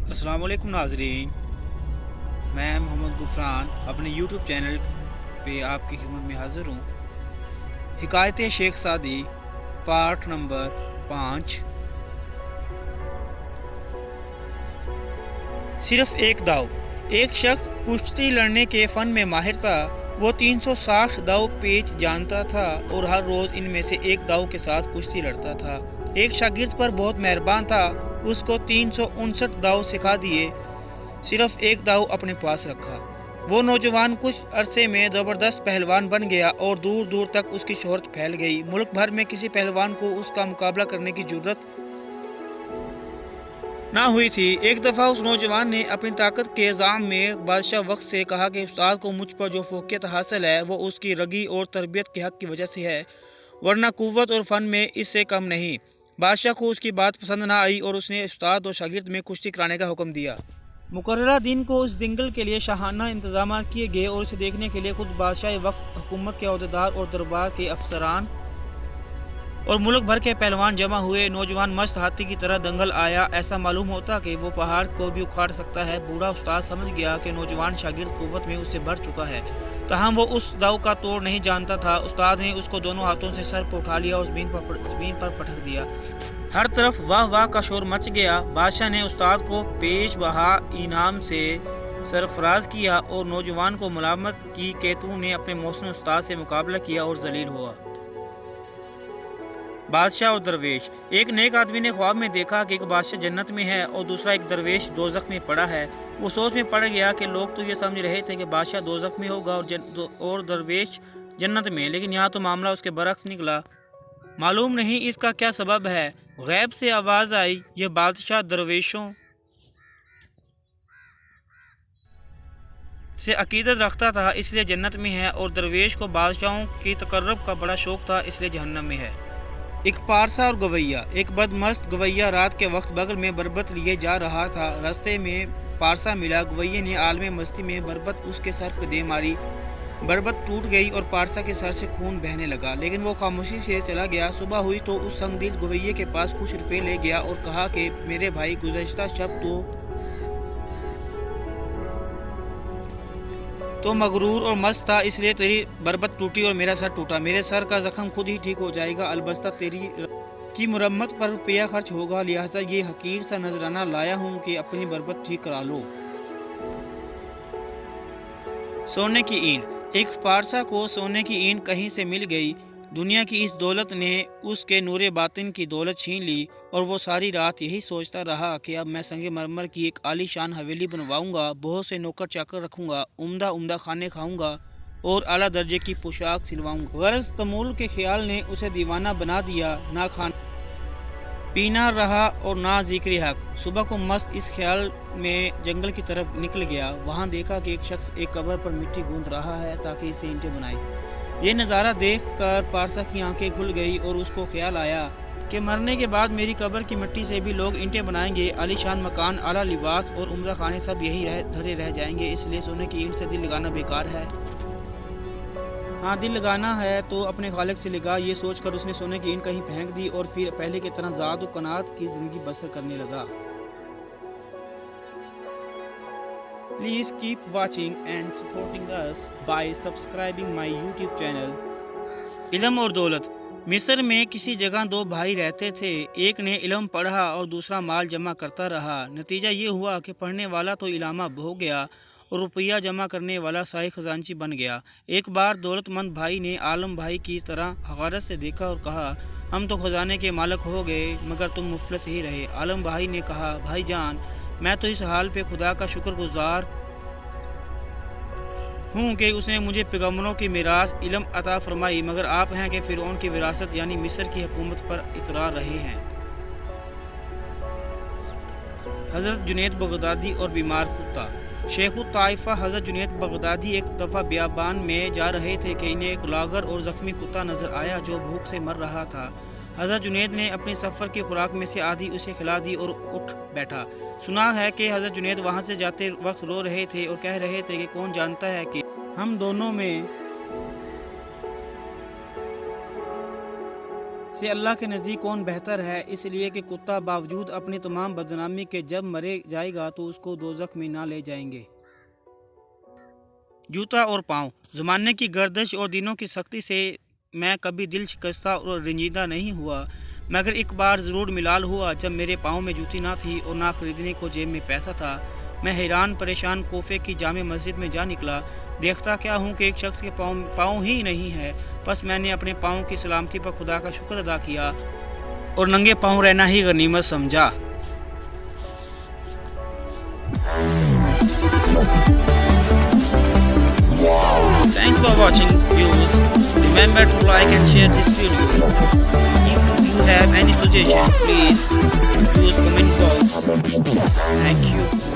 अस्सलाम वालेकुम नाजरीन, मैं मोहम्मद गुफरान अपने यूट्यूब चैनल पे आपकी खिदमत में हाज़िर हूँ। हिकायत शेख सादी पार्ट नंबर 5। सिर्फ एक दाव। एक शख्स कुश्ती लड़ने के फ़न में माहिर था। वो 360 दाव पेच जानता था और हर रोज़ इनमें से एक दाव के साथ कुश्ती लड़ता था। एक शागिर्द पर बहुत मेहरबान था, उसको 359 दाव सिखा दिए, सिर्फ एक दाव अपने पास रखा। वो नौजवान कुछ अरसे में ज़बरदस्त पहलवान बन गया और दूर दूर तक उसकी शोहरत फैल गई। मुल्क भर में किसी पहलवान को उसका मुकाबला करने की जुर्रत ना हुई थी। एक दफ़ा उस नौजवान ने अपनी ताकत के इल्ज़ाम में बादशाह वक्त से कहा कि उस्ताद को मुझ पर जो फोकियत हासिल है वो उसकी रगी और तरबियत के हक़ की वजह से है, वरना कुव्वत और फ़न में इससे कम नहीं। बादशाह को उसकी बात पसंद ना आई और उसने उस्ताद और शागिर्द में कुश्ती कराने का हुक्म दिया। मुकर्ररा दिन को इस दंगल के लिए शाहाना इंतजाम किए गए और इसे देखने के लिए खुद बादशाह वक्त, हुकूमत के अहदेदार और दरबार के अफसरान और मुल्क भर के पहलवान जमा हुए। नौजवान मस्त हाथी की तरह दंगल आया। ऐसा मालूम होता कि वो पहाड़ को भी उखाड़ सकता है। बूढ़ा उस्ताद समझ गया कि नौजवान शागिर्द कुव्वत में उससे बढ़ चुका है, तहम वो उस दाव का तोड़ नहीं जानता था। उस्ताद ने उसको दोनों हाथों से सर पर उठा लिया और ज़मीन पर पटक दिया। हर तरफ वाह वाह का शोर मच गया। बादशाह ने उस्ताद को पेश बहा इनाम से सरफराज किया और नौजवान को मुलामत की कि तूने अपने मौसम उस्ताद से मुकाबला किया और जलील हुआ। बादशाह और दरवेश। एक नेक आदमी ने ख्वाब में देखा कि एक बादशाह जन्नत में है और दूसरा एक दरवेश दोज़ख में पड़ा है। वो सोच में पड़ गया कि लोग तो ये समझ रहे थे कि बादशाह दोज़ख में होगा और दरवेश जन्नत में, लेकिन यहाँ तो मामला उसके बरक्स निकला। मालूम नहीं इसका क्या सबब है। गैब से आवाज़ आई, यह बादशाह दरवेशों से अकीदत रखता था इसलिए जन्नत में है, और दरवेश को बादशाहों की तकर्रब का बड़ा शौक था इसलिए जहन्नम में है। एक पारसा और गवैया। एक बदमस्त गवैया रात के वक्त बगल में बरबत लिए जा रहा था। रास्ते में पारसा मिला। गवैये ने आलमे मस्ती में बरबत उसके सर पर दे मारी। बरबत टूट गई और पारसा के सर से खून बहने लगा, लेकिन वो खामोशी से चला गया। सुबह हुई तो उस संगदिल गवैये के पास कुछ रुपए ले गया और कहा कि मेरे भाई, गुज़श्ता शब तो मगरूर और मस्त था, इसलिए तेरी बरबत टूटी और मेरा सर टूटा। मेरे सर का जख्म खुद ही ठीक हो जाएगा, अलबत्ता तेरी की मुरम्मत पर रुपया खर्च होगा, लिहाजा ये हकीर सा नजराना लाया हूँ कि अपनी बरबत ठीक करा लो। सोने की ईंट। एक पारसा को सोने की ईंट कहीं से मिल गई। दुनिया की इस दौलत ने उसके नूरे बातिन की दौलत छीन ली और वो सारी रात यही सोचता रहा कि अब मैं संगे मरमर की एक आलीशान हवेली बनवाऊंगा, बहुत से नौकर चाकर रखूंगा, उम्दा उम्दा खाने खाऊंगा और आला दर्जे की पोशाक सिलवाऊंगा। गरज तमूल के ख्याल ने उसे दीवाना बना दिया। ना खाना पीना रहा और ना जिक्र हक। सुबह को मस्त इस ख्याल में जंगल की तरफ निकल गया। वहां देखा कि एक शख्स एक कब्र पर मिट्टी गूंद रहा है ताकि इसे ईंटें बनाए। ये नज़ारा देखकर पारसा की आंखें खुल गई और उसको ख्याल आया कि मरने के बाद मेरी कब्र की मिट्टी से भी लोग ईंटें बनाएंगे। आलीशान मकान, आला लिबास और उम्दा खाने सब यही धरे रह जाएंगे, इसलिए सोने की ईंट से दिल लगाना बेकार है। हाँ, दिल लगाना है तो अपने खालिक से लगा। ये सोचकर उसने सोने की ईंट कहीं फेंक दी और फिर पहले की तरह ज़ात और कनात की ज़िंदगी बसर करने लगा। Please keep watching and supporting us bye subscribing my YouTube channel. इल्म और दौलत। मिस्र में किसी जगह दो भाई रहते थे। एक ने इल्म पढ़ा और दूसरा माल जमा करता रहा। नतीजा ये हुआ कि पढ़ने वाला तो इलामा हो गया और रुपया जमा करने वाला शाही खजांची बन गया। एक बार दौलतमंद भाई ने आलम भाई की तरह हक़ारत से देखा और कहा, हम तो खजाने के मालिक हो गए मगर तुम मुफलिस ही रहे। आलम भाई ने कहा, भाई जान, मैं तो इस हाल पे खुदा का शुक्रगुजार हूँ कि उसने मुझे पैगम्बरों की मीरास इल्म अता फरमाई, मगर आप हैं कि फ़िरऔन की विरासत यानी मिस्र की हुकूमत पर इतरार रहे हैं। हज़रत जुनैद बगदादी और बीमार कुत्ता। शेखुत ताइफा हज़रत जुनैद बगदादी एक दफ़ा बियाबान में जा रहे थे कि इन्हें एक लागर और ज़ख्मी कुत्ता नज़र आया जो भूख से मर रहा था। हज़रत जुनैद ने अपनी सफ़र की खुराक में से आधी उसे खिला दी और उठ बैठा। सुना है कि हज़रत जुनैद वहाँ से जाते वक्त रो रहे थे और कह रहे थे कि कौन जानता है कि हम दोनों में سے اللہ کے نزدیک کون بہتر ہے، اس لیے کہ کتا باوجود اپنی تمام بدنامی کے جب مرے جائے گا تو اس کو دوزخ میں نہ لے جائیں گے۔ جوتا اور پاؤں۔ زمانے کی گردش اور دنوں کی سختی سے میں کبھی دل شکستہ اور رنجیدہ نہیں ہوا، مگر ایک بار ضرور ملال ہوا جب میرے پاؤں میں جوتی نہ تھی اور نہ خریدنے کو جیب میں پیسہ تھا۔ میں حیران پریشان کوفے کی جامع مسجد میں جا نکلا، دیکھتا کیا ہوں کہ ایک شخص کے پاؤں ہی نہیں ہے۔ بس میں نے اپنے پاؤں کی سلامتی پر خدا کا شکر ادا کیا اور ننگے پاؤں رہنا ہی غنیمت سمجھا۔ Thanks for watching views. Remember to like and share this video. If you have any suggestion, please use comment box. Thank you.